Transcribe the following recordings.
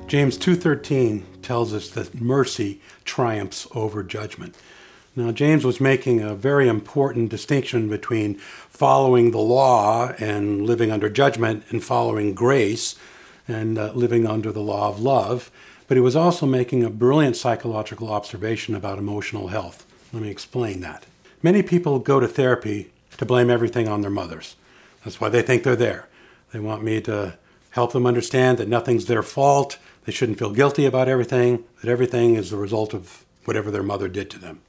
James 2:13 tells us that mercy triumphs over judgment. Now, James was making a very important distinction between following the law and living under judgment and following grace and living under the law of love. But he was also making a brilliant psychological observation about emotional health. Let me explain that. Many people go to therapy to blame everything on their mothers. That's why they think they're there. They want me to help them understand that nothing's their fault. They shouldn't feel guilty about everything, that everything is the result of whatever their mother did to them.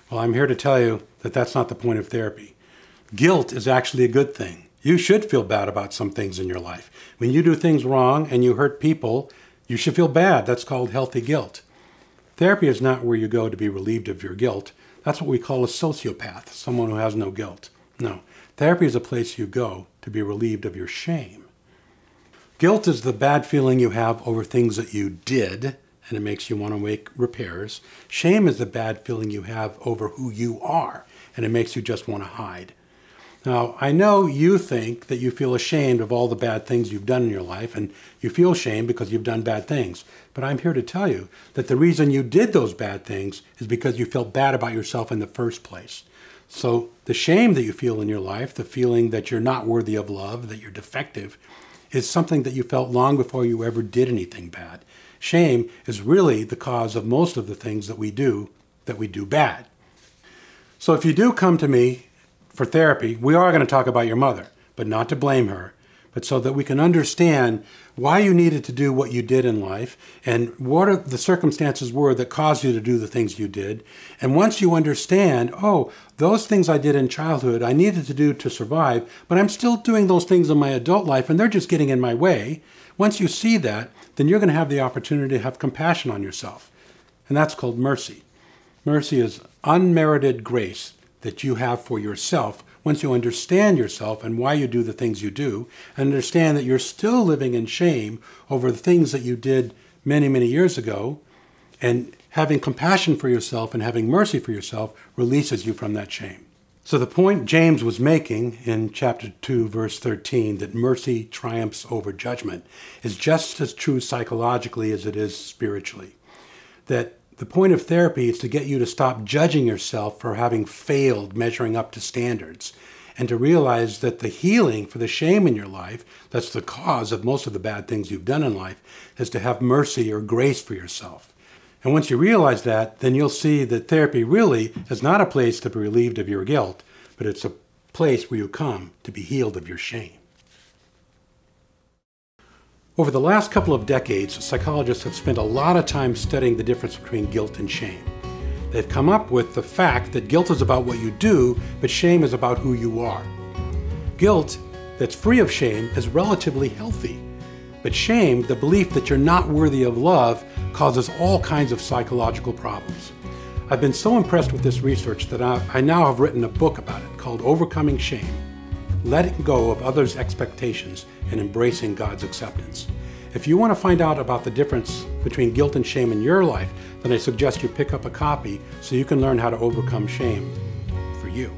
Well, I'm here to tell you that that's not the point of therapy. Guilt is actually a good thing. You should feel bad about some things in your life. When you do things wrong and you hurt people, you should feel bad. That's called healthy guilt. Therapy is not where you go to be relieved of your guilt. That's what we call a sociopath, someone who has no guilt. No, therapy is a place you go to be relieved of your shame. Guilt is the bad feeling you have over things that you did, and it makes you want to make repairs. Shame is the bad feeling you have over who you are, and it makes you just want to hide. Now, I know you think that you feel ashamed of all the bad things you've done in your life, and you feel shame because you've done bad things. But I'm here to tell you that the reason you did those bad things is because you felt bad about yourself in the first place. So the shame that you feel in your life, the feeling that you're not worthy of love, that you're defective, is something that you felt long before you ever did anything bad. Shame is really the cause of most of the things that we do bad. So if you do come to me for therapy, we are going to talk about your mother, but not to blame her, but so that we can understand why you needed to do what you did in life and what the circumstances were that caused you to do the things you did. And once you understand, oh, those things I did in childhood, I needed to do to survive, but I'm still doing those things in my adult life and they're just getting in my way. Once you see that, then you're going to have the opportunity to have compassion on yourself. And that's called mercy. Mercy is unmerited grace that you have for yourself once you understand yourself and why you do the things you do, and understand that you're still living in shame over the things that you did many, many years ago, and having compassion for yourself and having mercy for yourself releases you from that shame. So the point James was making in chapter 2, verse 13, that mercy triumphs over judgment, is just as true psychologically as it is spiritually. That the point of therapy is to get you to stop judging yourself for having failed measuring up to standards, and to realize that the healing for the shame in your life, that's the cause of most of the bad things you've done in life, is to have mercy or grace for yourself. And once you realize that, then you'll see that therapy really is not a place to be relieved of your guilt, but it's a place where you come to be healed of your shame. Over the last couple of decades, psychologists have spent a lot of time studying the difference between guilt and shame. They've come up with the fact that guilt is about what you do, but shame is about who you are. Guilt that's free of shame is relatively healthy, but shame, the belief that you're not worthy of love, causes all kinds of psychological problems. I've been so impressed with this research that I now have written a book about it called Overcoming Shame: Letting Go of Others' Expectations and Embracing God's Acceptance. If you want to find out about the difference between guilt and shame in your life, then I suggest you pick up a copy so you can learn how to overcome shame for you.